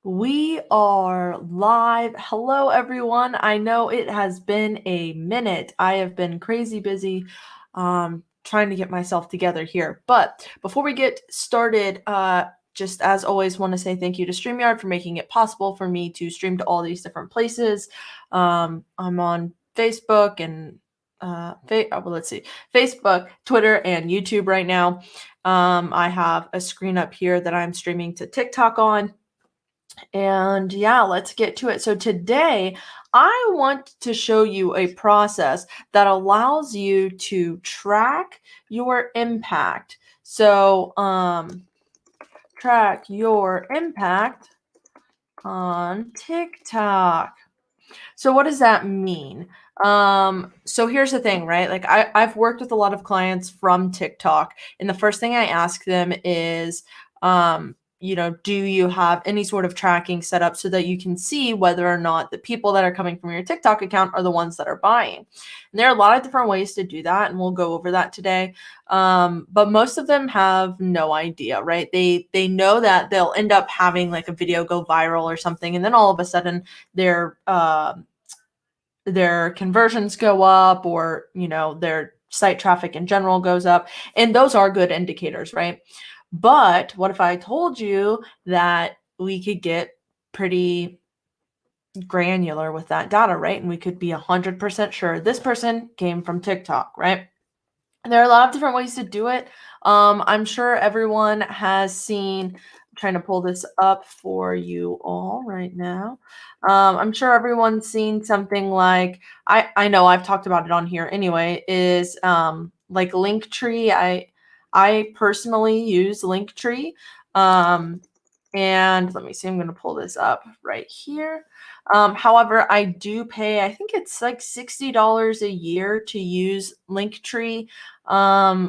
We are live. Hello, everyone. I know it has been a minute. I have been crazy busy trying to get myself together here. But before we get started, just as always, want to say thank you to StreamYard for making it possible for me to stream to all these different places. I'm on Facebook and Facebook, Twitter, and YouTube right now. I have a screen up here that I'm streaming to TikTok on. And yeah, let's get to it. So today I want to show you a process that allows you to track your impact. So track your impact on TikTok. So what does that mean? So here's the thing, right? Like I've worked with a lot of clients from TikTok, and the first thing I ask them is, do you have any sort of tracking set up so that you can see whether or not the people that are coming from your TikTok account are the ones that are buying? And there are a lot of different ways to do that, and we'll go over that today. But most of them have no idea, right? They know that they'll end up having like a video go viral or something, and then all of a sudden their conversions go up, or their site traffic in general goes up, and those are good indicators, right? But what if I told you that we could get pretty granular with that data, right? And we could be 100% sure this person came from TikTok, right? And there are a lot of different ways to do it. I'm sure everyone has seen, I'm trying to pull this up for you all right now. I'm sure everyone's seen something like, I know I've talked about it on here anyway, is like Linktree. I personally use Linktree. And let me see, I'm going to pull this up right here. However, I do pay, I think it's like $60 a year to use Linktree,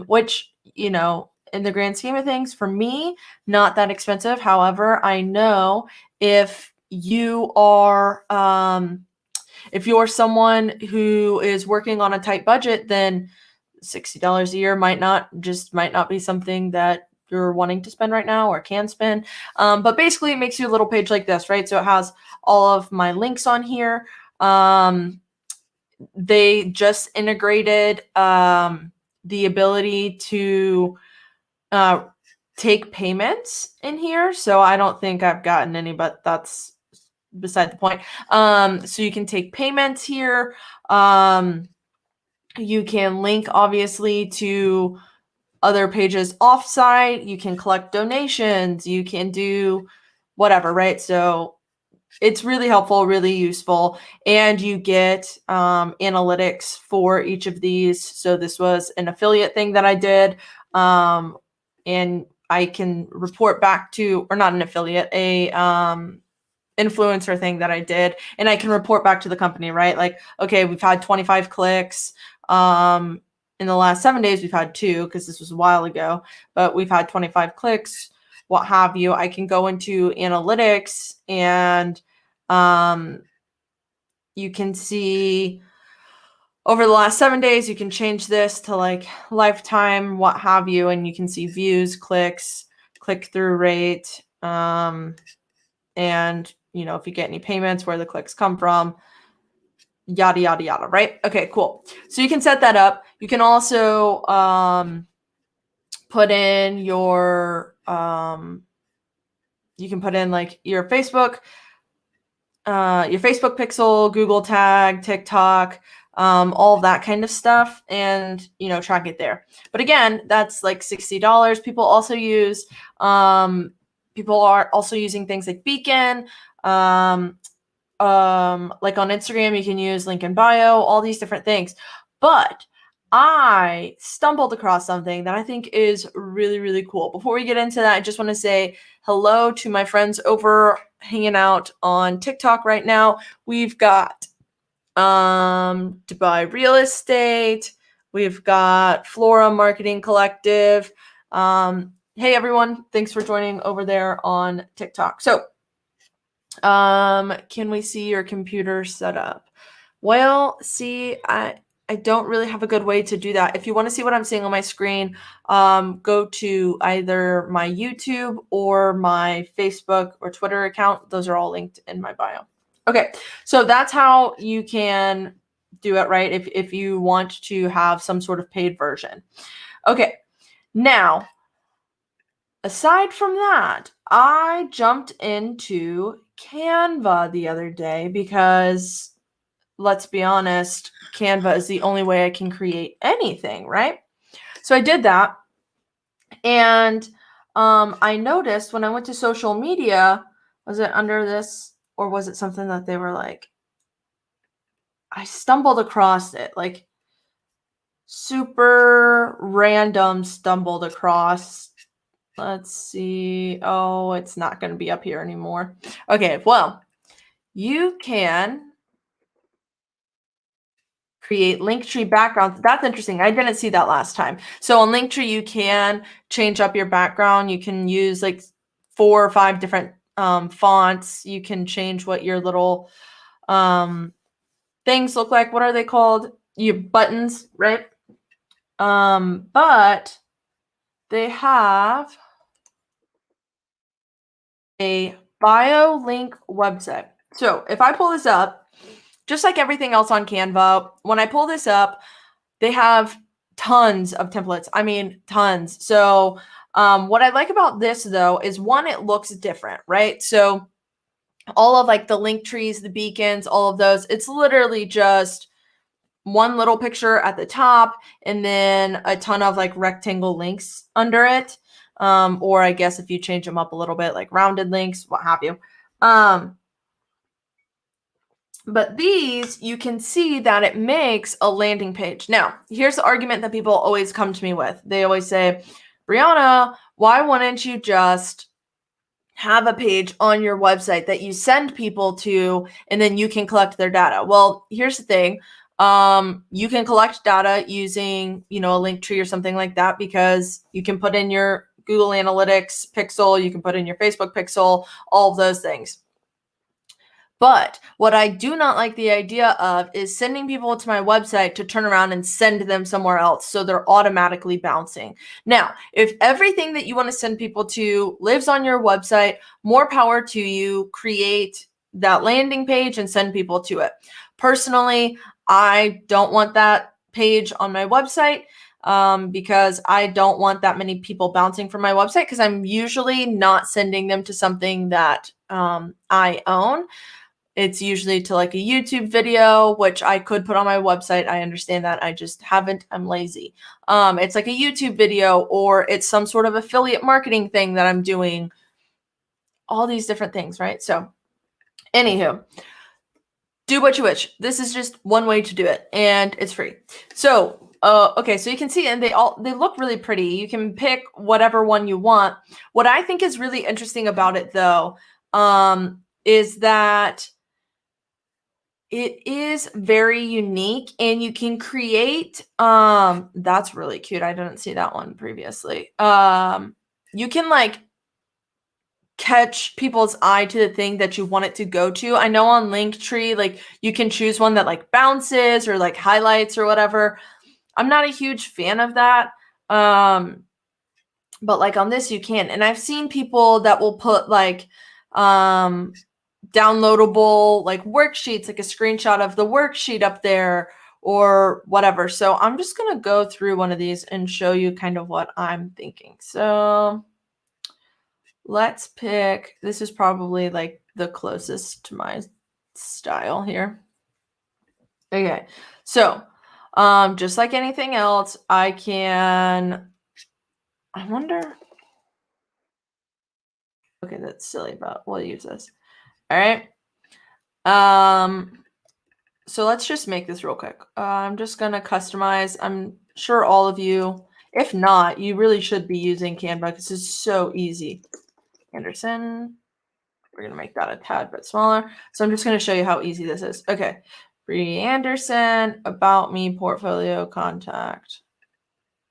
which, in the grand scheme of things, for me, not that expensive. However, I know if you are, if you're someone who is working on a tight budget, then $60 a year might not be something that you're wanting to spend right now or can spend. But basically, it makes you a little page like this, right? So it has all of my links on here. They just integrated the ability to take payments in here. So I don't think I've gotten any, but that's beside the point. So you can take payments here. You can link, obviously, to other pages offsite. You can collect donations. You can do whatever, right? So it's really helpful, really useful. And you get analytics for each of these. So this was an affiliate thing that I did. And I can report back to, or not an affiliate, a influencer thing that I did, and I can report back to the company, right? Like, okay, we've had 25 clicks. In the last 7 days, we've had 2, because this was a while ago, but we've had 25 clicks, what have you. I can go into analytics, and you can see over the last 7 days, you can change this to like lifetime, what have you, and you can see views, clicks, click-through rate, and if you get any payments, where the clicks come from, yada, yada, yada, right? Okay, cool. So you can set that up. You can also put in your, you can put in like your Facebook pixel, Google tag, TikTok, all of that kind of stuff, and track it there. But again, that's like $60. People are also using things like Beacon. Like on Instagram, you can use link in bio, all these different things. But I stumbled across something that I think is really, really cool. Before we get into that, I just want to say hello to my friends over hanging out on TikTok right now. We've got Dubai Real Estate. We've got Flora Marketing Collective. Hey, everyone. Thanks for joining over there on TikTok. So can we see your computer set up? Well, see, I don't really have a good way to do that. If you want to see what I'm seeing on my screen, go to either my YouTube or my Facebook or Twitter account. Those are all linked in my bio. Okay, so that's how you can do it, right? If you want to have some sort of paid version. Okay, now, aside from that, I jumped into Canva the other day because, let's be honest, Canva is the only way I can create anything, right? So I did that, and I noticed when I went to social media, was it under this, or was it something that they were like, I stumbled across it, like super random stumbled across. Let's see. Oh, it's not going to be up here anymore. Okay, well, you can create Linktree backgrounds. That's interesting. I didn't see that last time. So on Linktree, you can change up your background. You can use like 4 or 5 different fonts. You can change what your little things look like. What are they called? Your buttons, right? But they have a bio link website. So if I pull this up, just like everything else on Canva, when I pull this up, they have tons of templates. I mean, tons. So what I like about this though is, one, it looks different, right? So all of like the link trees, the beacons, all of those, it's literally just one little picture at the top and then a ton of like rectangle links under it. Or I guess if you change them up a little bit, like rounded links, what have you. But these, you can see that it makes a landing page. Now, here's the argument that people always come to me with. They always say, Brianna, why wouldn't you just have a page on your website that you send people to and then you can collect their data? Well, here's the thing. You can collect data using, a Linktree or something like that, because you can put in your Google Analytics pixel, you can put in your Facebook pixel, all of those things. But what I do not like the idea of is sending people to my website to turn around and send them somewhere else, so they're automatically bouncing. Now, if everything that you want to send people to lives on your website, more power to you. Create that landing page and send people to it. Personally, I don't want that page on my website because I don't want that many people bouncing from my website, because I'm usually not sending them to something that I own. It's usually to like a YouTube video, which I could put on my website. I understand that. I just haven't. I'm lazy. It's like a YouTube video, or it's some sort of affiliate marketing thing that I'm doing. All these different things, right? So, anywho, do what you wish. This is just one way to do it, and it's free. So, okay, so you can see, and they look really pretty. You can pick whatever one you want. What I think is really interesting about it, though, is that it is very unique, and you can create, that's really cute. I didn't see that one previously. You can like catch people's eye to the thing that you want it to go to. I know on Linktree, like you can choose one that like bounces or like highlights or whatever. I'm not a huge fan of that. But like on this you can. And I've seen people that will put like, downloadable like worksheets, like a screenshot of the worksheet up there or whatever. So I'm just going to go through one of these and show you kind of what I'm thinking. So let's pick, this is probably like the closest to my style here. Okay. So, just like anything else, I wonder. Okay, that's silly, but we'll use this. All right. So let's just make this real quick. I'm just going to customize. I'm sure all of you, if not, you really should be using Canva because it's so easy. Anderson. We're going to make that a tad bit smaller. So I'm just going to show you how easy this is. Okay. Bree Anderson, about me, portfolio, contact.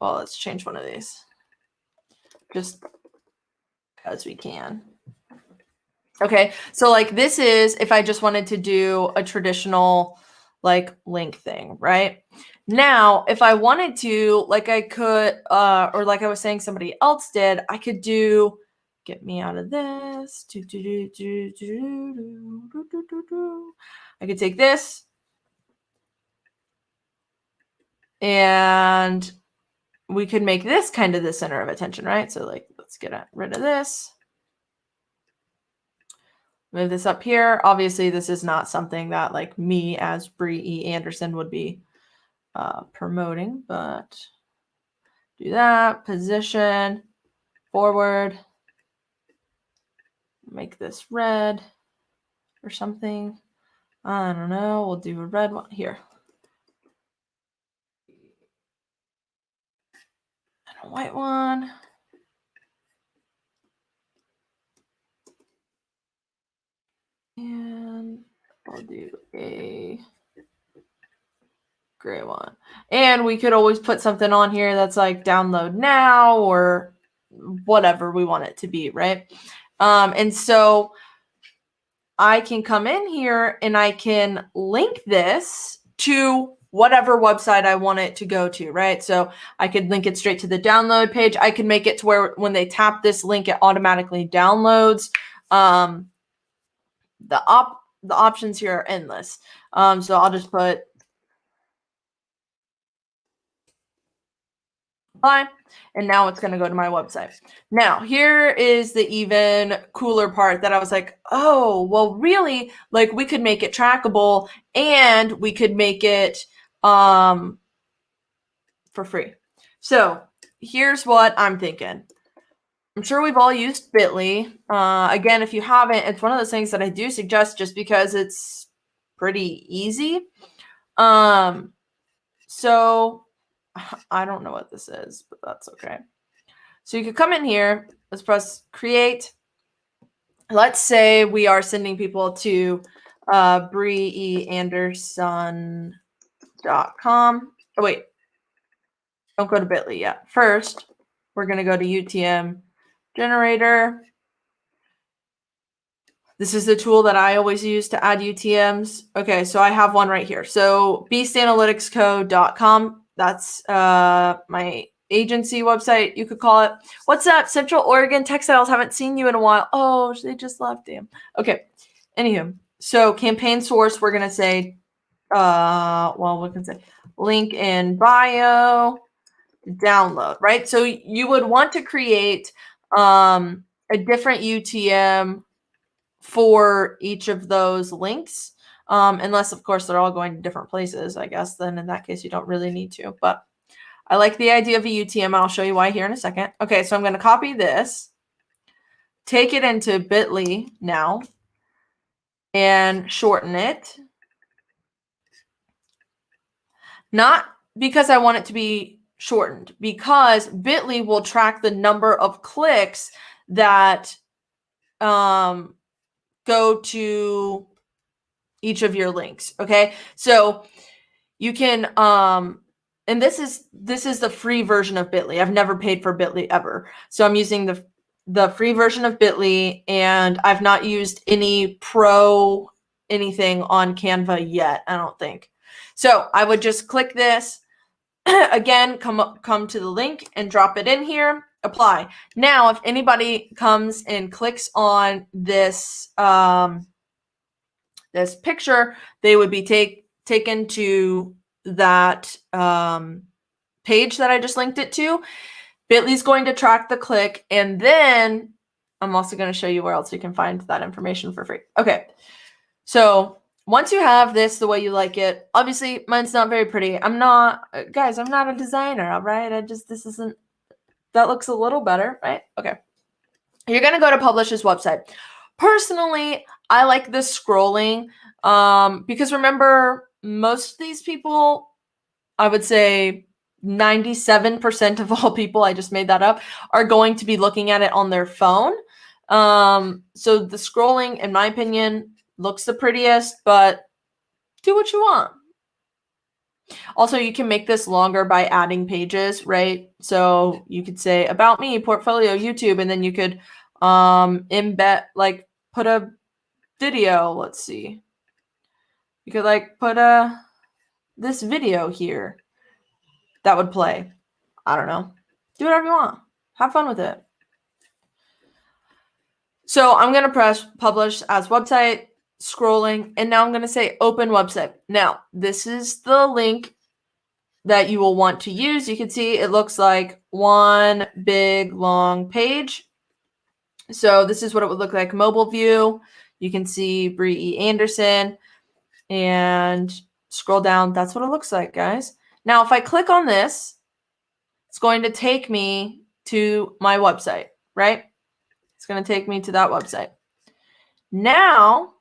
Well, let's change one of these. Just as we can. Okay. So like this is if I just wanted to do a traditional like link thing, right? Now, if I wanted to, like I could, or like I was saying somebody else did, I could do, get me out of this. I could take this and we could make this kind of the center of attention, right? So like, let's get rid of this. Move this up here. Obviously, this is not something that like me as Bree E. Anderson would be promoting, but do that. Position, forward. Make this red or something. I don't know. We'll do a red one here. And a white one. And I'll do a gray one. And we could always put something on here that's like download now or whatever we want it to be, right? And so I can come in here and I can link this to whatever website I want it to go to, right? So I could link it straight to the download page. I can make it to where when they tap this link, it automatically downloads. The options here are endless. So I'll just put apply, and now it's going to go to my website. Now, here is the even cooler part that I was like, oh, well, really, like we could make it trackable and we could make it for free. So here's what I'm thinking. I'm sure we've all used Bitly. Again, if you haven't, it's one of those things that I do suggest just because it's pretty easy. So I don't know what this is, but that's okay. So you could come in here. Let's press create. Let's say we are sending people to breeanderson.com. Oh, wait. Don't go to Bitly yet. First, we're going to go to UTM generator. This is the tool that I always use to add UTMs. Okay, so I have one right here. So beastanalyticsco.com. That's my agency website, you could call it. What's up, Central Oregon Textiles? Haven't seen you in a while. Oh, they just left, damn. Okay, anywho. So campaign source, we're going to say, well, we can say link in bio, download, right? So you would want to create a different UTM for each of those links, unless of course they're all going to different places. I guess then in that case you don't really need to, but I like the idea of a UTM. I'll show you why here in a second. Okay, so I'm going to copy this, take it into Bitly now, and shorten it. Not because I want it to be shortened, because Bitly will track the number of clicks that go to each of your links. Okay, so you can and this is the free version of Bitly. I've never paid for Bitly ever, so I'm using the free version of Bitly, and I've not used any pro anything on Canva yet, I don't think. So I would just click this again, come to the link and drop it in here, apply. Now if anybody comes and clicks on this this picture, they would be taken to that page that I just linked it to. Bitly's going to track the click, and then I'm also going to show you where else you can find that information for free. Okay, so once you have this the way you like it, obviously mine's not very pretty. I'm not, guys, I'm not a designer, all right? This isn't, that looks a little better, right? Okay. You're going to go to Publish's website. Personally, I like the scrolling because remember, most of these people, I would say 97% of all people, I just made that up, are going to be looking at it on their phone. So the scrolling, in my opinion, looks the prettiest, but do what you want. Also, you can make this longer by adding pages, right? So you could say about me, portfolio, YouTube, and then you could embed, like put a video. Let's see. You could like put this video here. that would play. I don't know. Do whatever you want. Have fun with it. So I'm going to press publish as website, scrolling, and now I'm going to say open website. Now, this is the link that you will want to use. You can see it looks like one big long page. So this is what it would look like mobile view. You can see Bree E. Anderson and scroll down. That's what it looks like, guys. Now, if I click on this, it's going to take me to my website, right? It's going to take me to that website. Now,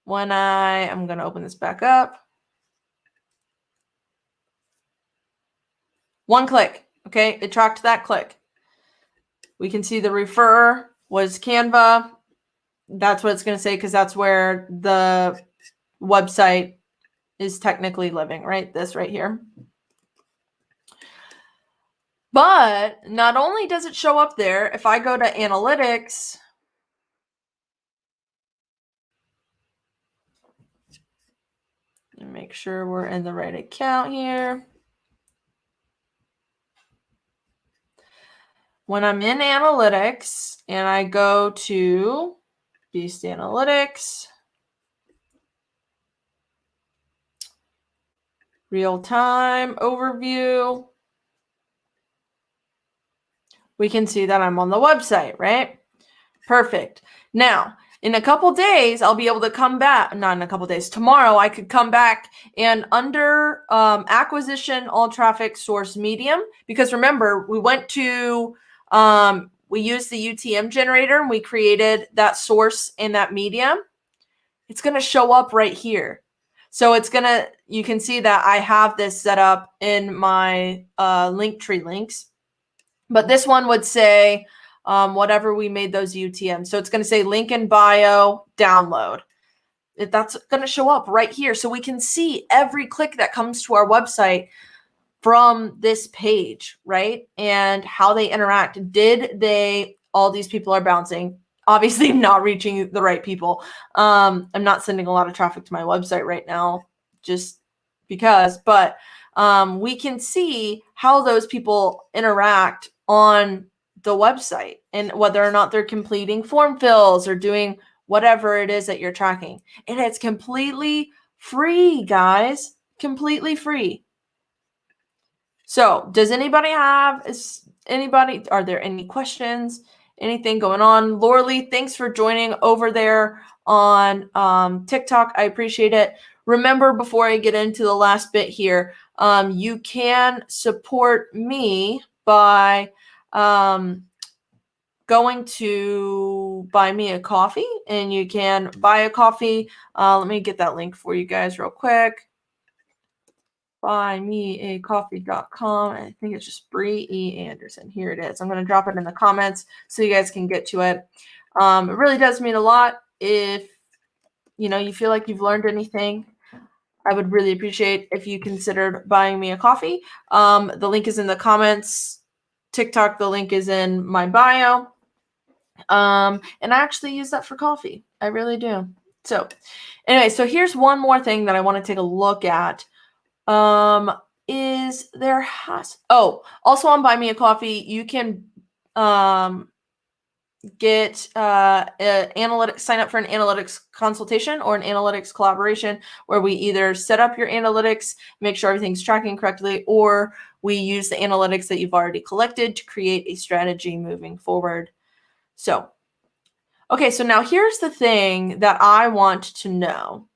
when I'm going to open this back up. One click, okay? It tracked that click. We can see the refer was Canva. That's what it's going to say because that's where the website is technically living, right? This right here. But not only does it show up there, if I go to analytics, and make sure we're in the right account here. When I'm in analytics and I go to Beast Analytics, real-time overview, we can see that I'm on the website, right? Perfect. Now, in a couple days, I'll be able to come back. Not in a couple days. Tomorrow, I could come back and under acquisition, all traffic source medium. Because remember, we went to, we used the UTM generator and we created that source in that medium. It's going to show up right here. So it's going to, you can see that I have this set up in my Linktree links. But this one would say, whatever we made those UTM. So it's going to say link in bio, download. That's going to show up right here. So we can see every click that comes to our website from this page, right? And how they interact. All these people are bouncing. Obviously not reaching the right people. I'm not sending a lot of traffic to my website right now, just because, but we can see how those people interact on the website and whether or not they're completing form fills or doing whatever it is that you're tracking. And it's completely free, guys, completely free. So does anybody are there any questions, anything going on? Lauralee, thanks for joining over there on TikTok. I appreciate it. Remember, before I get into the last bit here, you can support me by going to buy me a coffee, and you can buy a coffee. Let me get that link for you guys real quick. Buymeacoffee.com. I think it's just Bree E. Anderson. Here it is. I'm going to drop it in the comments so you guys can get to it. It really does mean a lot. If you feel like you've learned anything, I would really appreciate if you considered buying me a coffee. The link is in the comments. TikTok, the link is in my bio. And I actually use that for coffee. I really do. So anyway, so here's one more thing that I want to take a look at. Also on Buy Me a Coffee, you can get sign up for an analytics consultation or an analytics collaboration where we either set up your analytics, make sure everything's tracking correctly, or we use the analytics that you've already collected to create a strategy moving forward. So, okay, so now here's the thing that I want to know.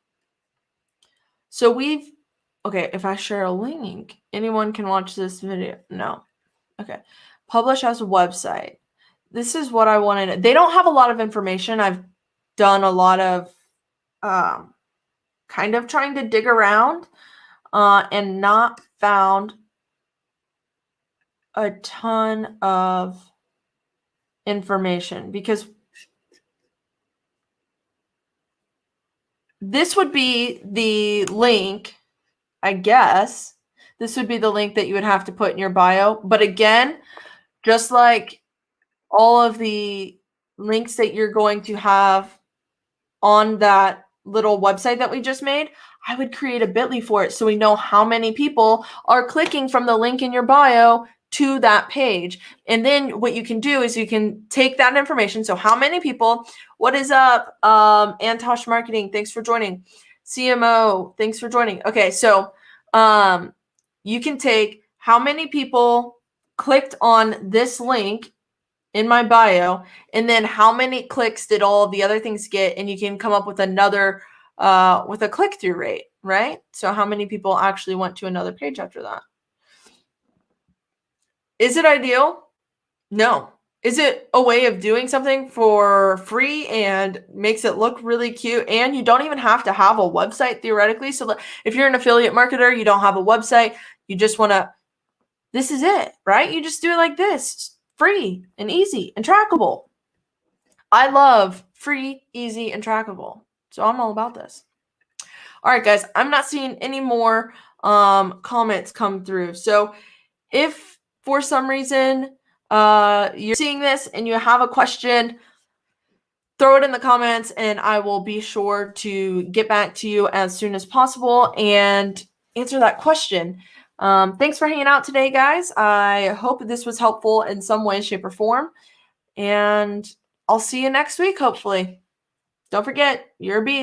So if I share a link, anyone can watch this video. No. Okay. Publish as a website. This is what I wanted. They don't have a lot of information. I've done a lot of kind of trying to dig around and not found a ton of information, because this would be the link, I guess. This would be the link that you would have to put in your bio. But again, just like all of the links that you're going to have on that little website that we just made, I would create a bit.ly for it so we know how many people are clicking from the link in your bio to that page. And then what you can do is you can take that information. So how many people, what is up? Antosh Marketing, thanks for joining. CMO, thanks for joining. Okay, so you can take how many people clicked on this link in my bio, and then how many clicks did all of the other things get, and you can come up with another with a click-through rate, right? So how many people actually went to another page after that? Is it ideal? No. Is it a way of doing something for free and makes it look really cute? And you don't even have to have a website theoretically. So if you're an affiliate marketer, you don't have a website, you just want to, this is it, right? You just do it like this, free and easy and trackable. I love free, easy, and trackable. So I'm all about this. All right, guys, I'm not seeing any more comments come through. So if for some reason you're seeing this and you have a question, throw it in the comments and I will be sure to get back to you as soon as possible and answer that question. Thanks for hanging out today, guys. I hope this was helpful in some way, shape, or form. And I'll see you next week, hopefully. Don't forget, you're a beast.